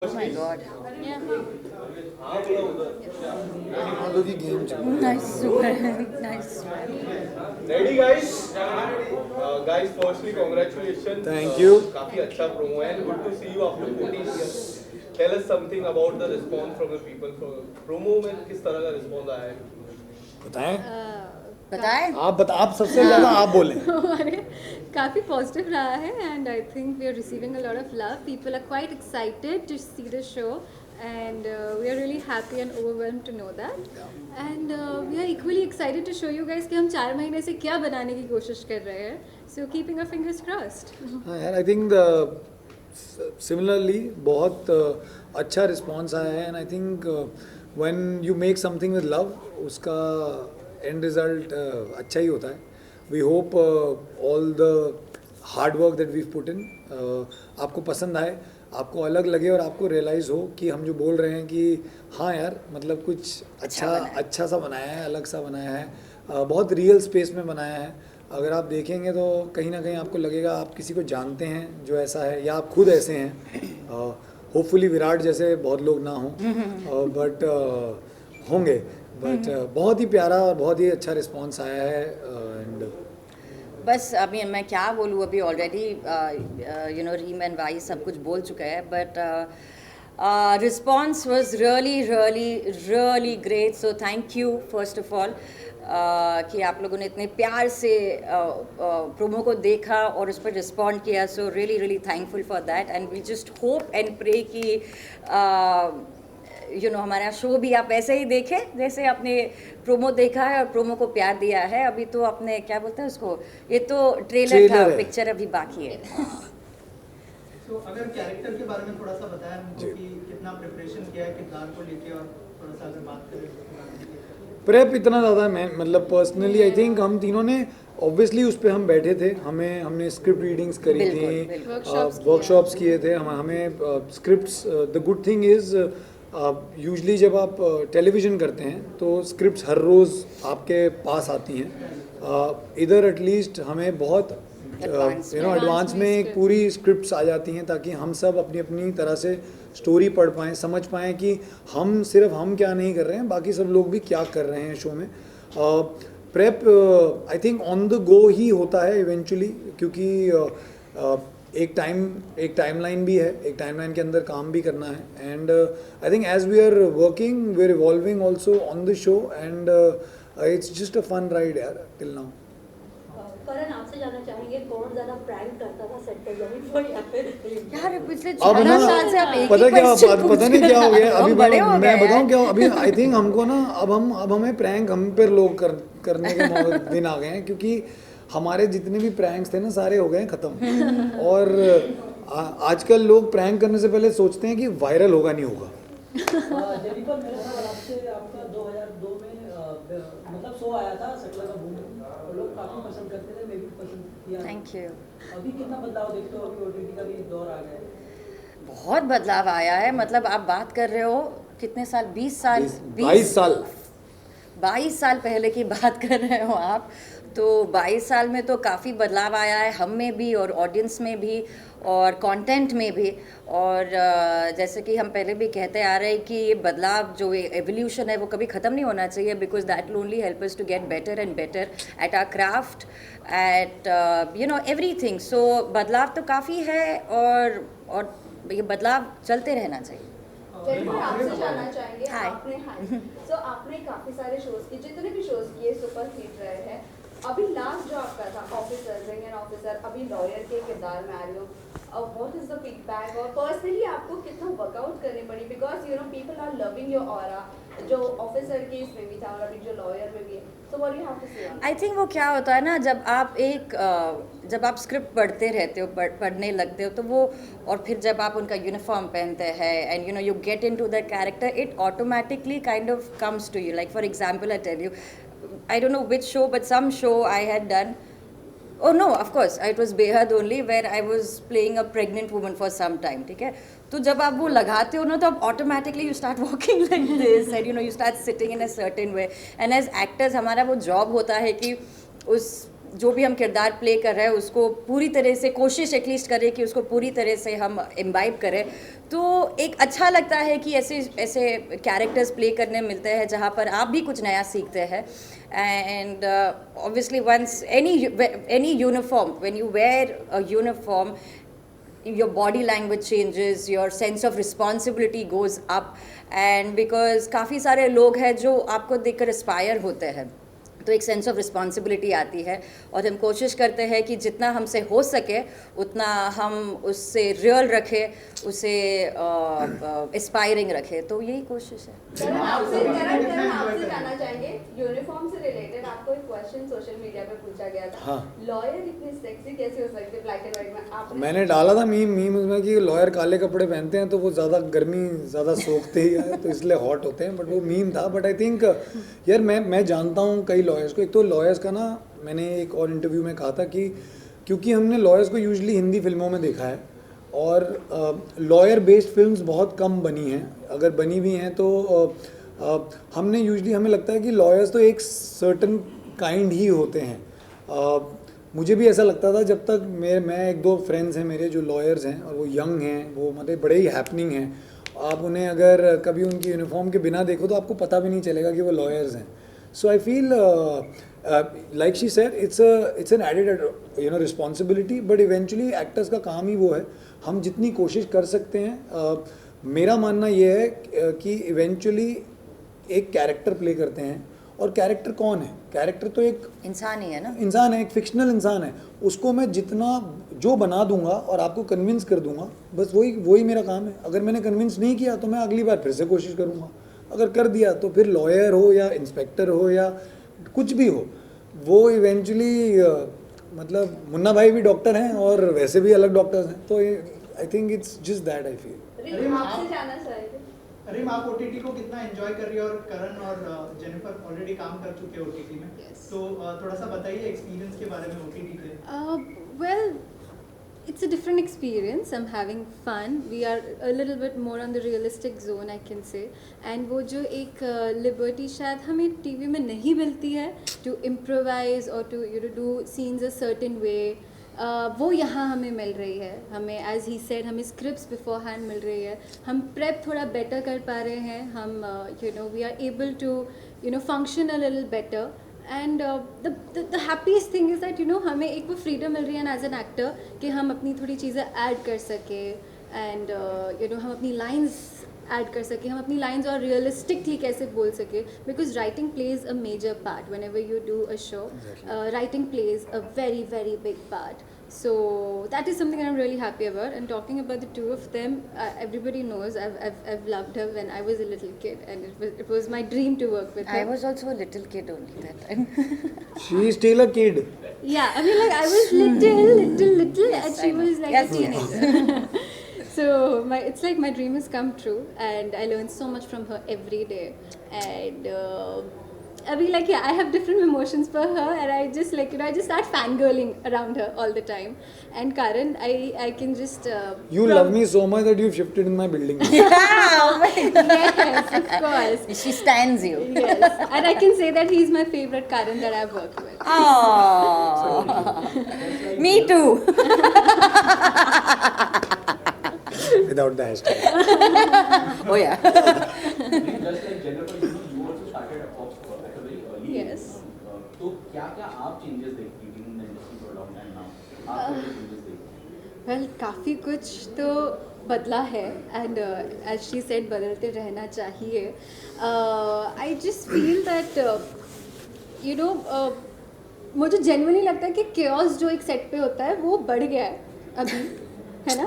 Oh my god. Yeah. Technology game चल Nice, super. Nice. Ready guys? Guys, firstly congratulations. Thank you. काफी अच्छा promo है and good to see you after 14 years. Tell us something about the response from the people. Promo में किस तरह का response आया है? बताएं बताएं? आप सबसे ज़्यादा आप बोलें। हमारे काफ़ी पॉजिटिव रहा है and I think we are receiving a lot of love. People are quite excited to see the show and we are really happy and overwhelmed to know that and we are equally excited to show you guys कि हम 4 महीने से क्या बनाने की कोशिश कर रहे हैं. So keeping our fingers crossed. हाँ यार, आई थिंक सिमिलरली बहुत अच्छा रिस्पॉन्स आया है and I think when you make something with love उसका एंड रिजल्ट अच्छा ही होता है. We hope all the hard work that we put in आपको पसंद आए, आपको अलग लगे और आपको रियलाइज़ हो कि हम जो बोल रहे हैं कि हाँ यार मतलब कुछ अच्छा सा बनाया है, अलग सा बनाया है, बहुत रियल स्पेस में बनाया है. अगर आप देखेंगे तो कहीं ना कहीं आपको लगेगा आप किसी को जानते हैं जो ऐसा है या आप खुद ऐसे हैं. होपफुली विराट जैसे बहुत लोग ना हों बट होंगे. बट बहुत ही प्यारा और बहुत ही अच्छा रिस्पांस आया है एंड बस अभी मैं क्या बोलूँ, अभी ऑलरेडी यू नो रीम एंड वाई सब कुछ बोल चुका है but response was really great. So thank you first of all कि आप लोगों ने इतने प्यार से प्रोमो को देखा और उस पर रिस्पॉन्ड किया. So really thankful for that and we just hope and pray कि यू नो हमारा शो भी आप ऐसे ही देखें जैसे आपने प्रोमो देखा है और प्रोमो को प्यार दिया है. अभी तो आपने क्या बोलते हैं उसको, ये तो ट्रेलर था, है. पिक्चर अभी बाकी है. तो अगर कैरेक्टर के बारे में थोड़ा सा बताया हमको कि कितना प्रिपरेशन किया है किरदार को लेके, और थोड़ा सा अगर बात करें. प्रेप इतना ज़्यादा मैं मतलब पर्सनली आई थिंक हम तीनों ने ऑब्वियसली उस पर हम बैठे थे, हमने स्क्रिप्ट रीडिंग्स करी बिल्कुल, थी, बिल्कुल. वर्कशॉप्स किए थे. हमें scripts the good thing is usually जब आप टेलीविज़न करते हैं तो स्क्रिप्ट्स हर रोज़ आपके पास आती हैं. इधर एटलीस्ट हमें बहुत एडवांस में एक पूरी स्क्रिप्ट्स आ जाती हैं ताकि हम सब अपनी अपनी तरह से स्टोरी पढ़ पाएँ, समझ पाएँ कि सिर्फ हम क्या नहीं कर रहे हैं, बाकी सब लोग भी क्या कर रहे हैं शो में. Prep I think on the go ही होता है इवेंचुअली क्योंकि एक टाइमलाइन भी है, एक टाइमलाइन के अंदर काम भी करना है. And I think as we are working we are evolving also on the show and it's just a fun ride यार टिल नाउ. करण, आपसे जानना चाहेंगे कौन ज्यादा प्रैंक करता था सेट पर जमीन पर या फिर यार पिछले अब 14 ना साल से आप एक पता ही क्या question बात, पता पूछ नहीं रहे क्या हो गया हम अभी. बड़े हो मैं गए बताऊं हैं. क्या अभी आई थिंक हमको ना अब हमें प्रैंक हम पर लोग करने के दिन आ गए हैं क्योंकि हमारे जितने भी प्रैंक्स थे ना सारे हो गए हैं ख़त्म. और आजकल लोग प्रैंक करने से पहले सोचते हैं कि वायरल होगा नहीं होगा. जेनिफर, मेरे ख्याल आपसे आपका 2002 में मतलब शो आया था सकला का बूम, और लोग काफी पसंद करते थे, मैं भी पसंद किया. Thank you. अभी कितना बदलाव देखते हो, अभी ओटीटी का भी दौर आ गया है. बहुत बदलाव आया है. मतलब आप बात कर रहे हो कितने साल, 20 साल 22 साल पहले की बात कर रहे हो आप. तो 22 साल में तो काफ़ी बदलाव आया है, हम में भी और ऑडियंस में भी और कंटेंट में भी. और जैसे कि हम पहले भी कहते आ रहे हैं कि ये बदलाव जो एवोल्यूशन है वो कभी ख़त्म नहीं होना चाहिए because that will only help us to get better and better at our craft at you know everything. So बदलाव तो काफ़ी है और ये बदलाव चलते रहना चाहिए. जेनिफर, आपसे जानना चाहेंगे हाय. आपने काफी सारे शोज किए, जितने भी शोज किए सुपर हिट रहे हैं. अभी लास्ट जो आपका था ऑफिसर, रिंग एंड ऑफिसर, अभी लॉयर के किरदार में आ रहे हो. व्हाट इज द फीडबैक और पर्सनली आपको कितना वर्कआउट करनी पड़ी because you know people are loving your aura, जो ऑफिसर के इसमें भी था और अभी जो लॉयर में भी है. So what do you have to say? I think वो क्या होता है ना, जब आप स्क्रिप्ट पढ़ते रहते हो, पढ़ने लगते हो तो वो, और फिर जब आप उनका यूनिफॉर्म पहनते हैं and you know you get into the character, it automatically kind of comes to you. Like for example I tell you, I don't know which show, but some show I had done. Oh no, of course, it was Behad only where I was playing a pregnant woman for some time. ठीक है, तो जब आप वो लगाते हो ना तो आप automatically you start walking like this and you know you start sitting in a certain way. And as actors हमारा वो job होता है कि उस जो भी हम किरदार प्ले कर रहे हैं उसको पूरी तरह से कोशिश एटलीस्ट करें कि उसको पूरी तरह से हम इम्बाइब करें, तो एक अच्छा लगता है कि ऐसे ऐसे कैरेक्टर्स प्ले करने मिलते हैं जहाँ पर आप भी कुछ नया सीखते हैं. And obviously once any uniform, when you wear a uniform, your body language changes, your sense of responsibility goes up, and because काफ़ी सारे लोग हैं जो आपको देखकर इंस्पायर होते हैं, तो एक सेंस ऑफ रिस्पॉन्सिबिलिटी आती है और हम कोशिश करते हैं कि जितना हमसे हो सके उतना हम उससे रियल रखें, उसे इंस्पायरिंग रखें, तो यही कोशिश है. करण आपसे जानना चाहेंगे, यूनिफॉर्म से रिलेटेड आपको एक क्वेश्चन सोशल मीडिया पे पूछा गया था. हाँ. लॉयर इतनी सेक्सी कैसे हो सकते ब्लैक एंड व्हाइट में? आपने मैंने डाला था मीम उसमें कि लॉयर काले कपड़े पहनते हैं तो वो ज़्यादा गर्मी ज़्यादा सोखते ही है तो इसलिए हॉट होते हैं, बट वो मीम था. बट आई थिंक यार मैं जानता हूँ कई लॉयर्स को. एक तो लॉयर्स का ना, मैंने एक और इंटरव्यू में कहा था कि क्योंकि हमने लॉयर्स को यूजुअली हिंदी फिल्मों में देखा है और लॉयर बेस्ड फिल्म्स बहुत कम बनी हैं, अगर बनी भी हैं तो हमने यूजुअली, हमें लगता है कि लॉयर्स तो एक सर्टन काइंड ही होते हैं. मुझे भी ऐसा लगता था जब तक मैं एक दो फ्रेंड्स हैं मेरे जो लॉयर्स हैं और वो यंग हैं, वो मतलब बड़े ही हैपनिंग हैं. आप उन्हें अगर कभी उनकी यूनिफॉर्म के बिना देखो तो आपको पता भी नहीं चलेगा कि वो लॉयर्स हैं. So I feel like she said it's an added responsibility, but eventually actors का काम ही वो है. हम जितनी कोशिश कर सकते हैं, मेरा मानना ये है कि इवेंचुअली एक कैरेक्टर प्ले करते हैं, और कैरेक्टर कौन है? कैरेक्टर तो एक इंसान ही है ना, इंसान है, एक फिक्शनल इंसान है. उसको मैं जितना जो बना दूंगा और आपको कन्विंस कर दूंगा, बस वही मेरा काम है. अगर मैंने कन्विंस नहीं किया तो मैं अगली बार फिर से कोशिश करूंगा. अगर कर दिया तो फिर लॉयर हो या इंस्पेक्टर हो या कुछ भी हो, वो इवेंचुअली मतलब मुन्ना भाई भी डॉक्टर हैं और वैसे भी अलग डॉक्टर्स हैं. तो I think it's just that I feel. Reem आपसे जानना चाहेंगे, रिम आप ओटीटी को कितना एंजॉय कर रही है, और करण और जेनिफर ऑलरेडी काम कर चुके हैं ओटीटी में. Yes. तो थोड़ा सा बताइए एक्सपीरियंस के बारे में ओटीटी पे. Well, it's a different experience. I'm having fun. We are a little bit more on the realistic zone, I can say. And वो जो एक liberty शायद हमें TV में नहीं मिलती है to improvise or to do scenes a certain way. वो यहाँ हमें मिल रही है. हमें as he said हमें scripts beforehand मिल रही है. हम prep थोड़ा better कर पा रहे हैं. हम we are able to function a little better. And the happiest thing is that हमें एक वो फ्रीडम मिल रही है एज एन एक्टर कि हम अपनी थोड़ी चीज़ें ऐड कर सके, एंड हम अपनी लाइंस ऐड कर सके, हम अपनी लाइंस और रियलिस्टिकली कैसे बोल सके, because writing plays a major part whenever you do a show. Writing plays a very very big part. So that is something I'm really happy about. And talking about the two of them, everybody knows I've loved her when I was a little kid, and it was my dream to work with her. I was also a little kid only that time. She is still a kid. Yeah, I mean, like, I was little, Yes, and she I know. was like Yes, a teenager. So it's like my dream has come true, and I learned so much from her every day. And I mean, like, yeah, I have different emotions for her, and I just I just start fangirling around her all the time. And Karan, I can just You love me so much that you've shifted in my building. Yes, of course. She stands you. Yes, and I can say that he's my favorite Karan that I've worked with. Oh, me too. Without the hashtag. Oh yeah. Just like Jennifer, you also started at a very early age. Yes. तो क्या आप changes देखती थी in the industry for a long time now? आप क्या changes देखती? Well, काफ़ी कुछ तो बदला है, एंड एज शी सेड बदलते रहना चाहिए. आई जस्ट फील दैट मुझे जेन्युइनली लगता है कि केओस जो एक सेट पे होता है वो बढ़ गया है अभी, है ना.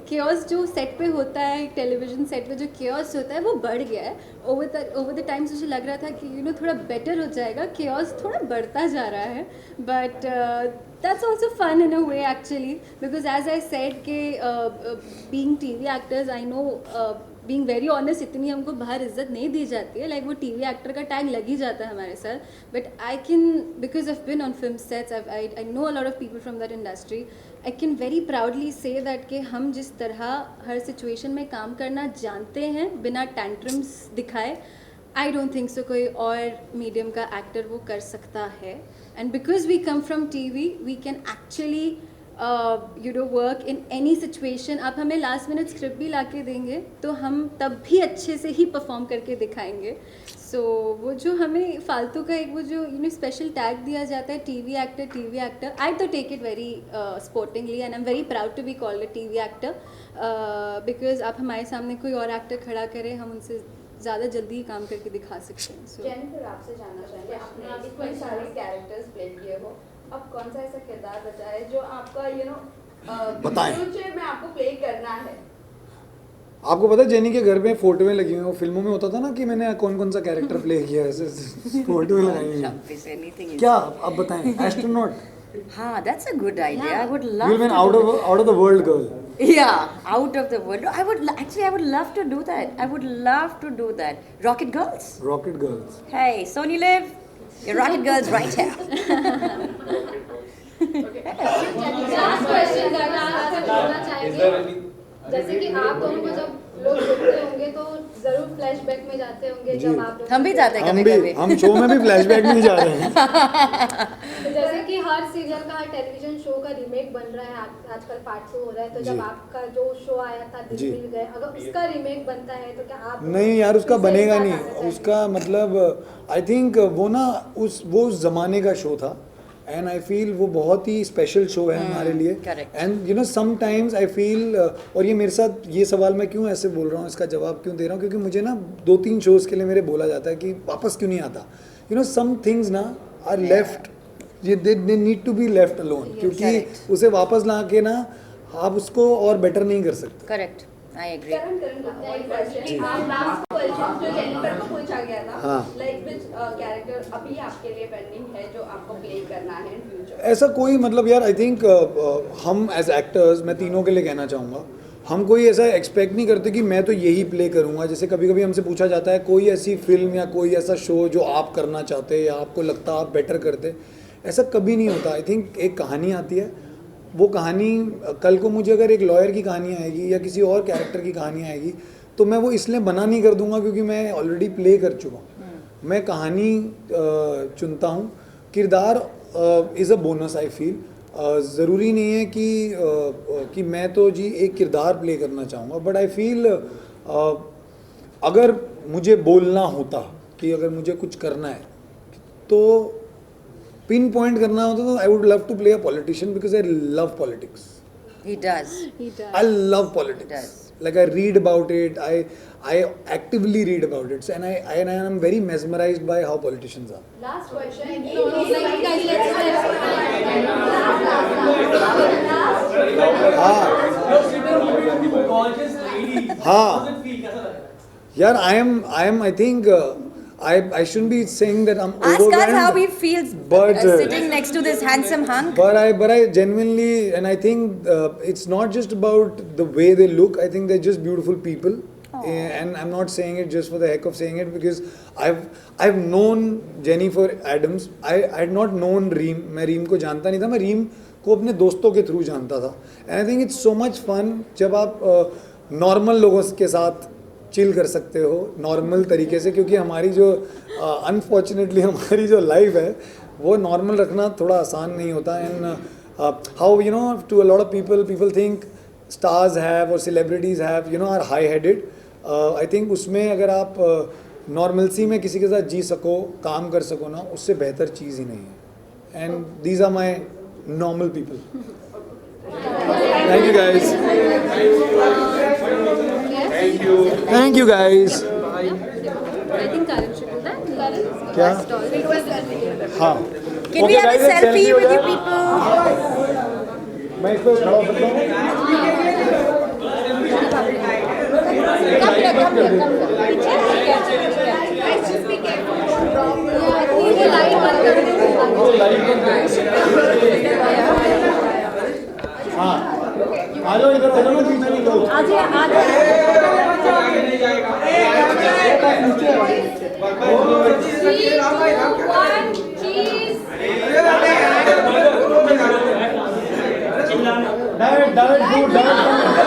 केओस जो सेट पे होता है, एक टेलीविजन सेट पे जो केओस होता है वो बढ़ गया है. ओवर द टाइम्स मुझे लग रहा था कि थोड़ा बेटर हो जाएगा, केओस थोड़ा बढ़ता जा रहा है. But that's also fun in a way actually, because as I said के being TV actors, I know being very honest, इतनी हमको बाहर इज्जत नहीं दी जाती है. लाइक वो टीवी एक्टर का टैग लग ही जाता है हमारे साथ. But I can, because I been on film sets, I know a lot of people from that industry, I can very proudly say that कि हम जिस तरह हर सिचुएशन में काम करना जानते हैं बिना टेंट्रम्स दिखाए, आई डोंट थिंक सो कोई और मीडियम का एक्टर वो कर सकता है. And because we come from TV we can actually you know work in any situation. आप हमें लास्ट मिनट स्क्रिप्ट भी ला के देंगे तो हम तब भी अच्छे से ही परफॉर्म करके दिखाएंगे. सो वो जो हमें फालतू का एक वो जो यू नो स्पेशल टैग दिया जाता है टीवी एक्टर, आई तो take it very sportingly and I am very proud to be called a TV actor because आप हमारे सामने कोई और एक्टर खड़ा करें हम उनसे ज़्यादा जल्दी काम करके दिखा सकते हैं. सो जेनिफर आपसे जानना चाहेंगे, आपने इतने सारे कैरेक्टर्स प्ले किए हो, अब कौन सा ऐसा किरदार बचा है जो आपका यू नो बताएं. फ्यूचर में आपको प्ले करना है? आपको पता है जेनी के घर में फोटोएं लगी हुई हैं. वो फिल्मों में होता था ना कि मैंने कौन कौन सा कैरेक्टर प्ले किया है, ऐसे फोटोएं लगाई हुई हैं. Anything is- क्या आप बताएं. एस्ट्रोनॉट. हाँ, that's a good idea. I would You love will be an to do out of the world girl. Yeah, out of the world. I would love to do that. I would love to do that. Rocket Girls? Rocket girls. Hey, Sony Liv, your Rocket Girls right here. Last question करना Is चाहेंगे. there any जैसे कि आप दोनों को जब लोग देखते होंगे तो जरूर फ्लैशबैक में जाते होंगे जी। जब आप हम भी जाते हैं हम कभी भी कभी. हम शो में भी फ्लैशबैक में ही जा रहे हैं. तो जैसे कि हर सीरियल का हर टेलीविजन शो का रीमेक बन रहा है आजकल पार्ट 2 हो रहा है तो जी। जब आपका जो शो आया था दिल जी। मिल गए अगर उसका रीमेक बनता है तो क्या आप नहीं यार उसका इससे बनेगा क्या नहीं. करना चाहेंगे? उसका मतलब आई थिंक वो ना वो उस जमाने का शो था एंड आई फील वो बहुत ही स्पेशल शो है हमारे लिए. correct. And you know sometimes I feel और ये मेरे साथ ये सवाल मैं क्यों ऐसे बोल रहा हूँ, इसका जवाब क्यों दे रहा हूँ, क्योंकि मुझे ना 2-3 शोज़ के लिए मेरे बोला जाता है कि वापस क्यों नहीं आता. यू नो सम थिंग्स ना are left, they need to be left alone, क्योंकि correct. उसे वापस ला के ना आप उसको और बेटर नहीं कर सकते. Correct. I agree. Karan one question. Last question जो जेनिफर को पूछा गया था, हाँ. लाइक विच कैरेक्टर अभी आपके लिए पेंडिंग है जो आपको प्ले करना है इन फ्यूचर? ऐसा कोई मतलब यार आई थिंक हम एज एक्टर्स, मैं तीनों के लिए कहना चाहूँगा, हम कोई ऐसा एक्सपेक्ट नहीं करते कि मैं तो यही प्ले करूँगा. जैसे कभी कभी हमसे पूछा जाता है कोई ऐसी फिल्म या कोई ऐसा शो जो आप करना चाहते या आपको लगता आप बेटर करते. ऐसा कभी नहीं होता. आई थिंक एक कहानी आती है, वो कहानी कल को मुझे अगर एक लॉयर की कहानी आएगी या किसी और कैरेक्टर की कहानी आएगी तो मैं वो इसलिए बना नहीं कर दूंगा क्योंकि मैं ऑलरेडी प्ले कर चुका हूँ. मैं कहानी चुनता हूँ. किरदार is a bonus I feel. ज़रूरी नहीं है कि मैं तो जी एक किरदार प्ले करना चाहूँगा, बट आई फील अगर मुझे बोलना होता कि अगर मुझे कुछ करना है तो पिन पॉइंट करना होता तो I would love to play a politician because I love politics. He does. he does. I love politics. does. Like I read about it. I actively read about it. So, and I am very mesmerized by how politicians are. Last question. हाँ यार I think I shouldn't be saying that I'm Ask us overwhelmed. how he feels But, sitting next to this handsome hunk. But I genuinely, and I think it's not just about the way they look. I think they're just beautiful people. And I'm not saying it just for the heck of saying it because I've known Jennifer Adams. I had not known Reem. मैं Reem को जानता नहीं था. मैं Reem को अपने दोस्तों के थ्रू जानता था. And I think it's so much fun जब आप नॉर्मल लोगों के साथ चिल कर सकते हो नॉर्मल तरीके से, क्योंकि हमारी जो अनफॉर्चुनेटली हमारी जो लाइफ है वो नॉर्मल रखना थोड़ा आसान नहीं होता. And how you know to a lot of people think stars have और celebrities have you know are high headed. I think उसमें अगर आप नॉर्मलसी में किसी के साथ जी सको, काम कर सको ना, उससे बेहतर चीज़ ही नहीं है. And these are my normal people. Thank you guys. Thank you guys. I think Karan should do that. Karan, क्या? हाँ. Can we have a selfie with you people? मैं इस पर खड़ा हो सकता हूँ. हाँ. आ जाओ इधर आ जाओ ना तुम मेरी लोग. Diet, food, diet.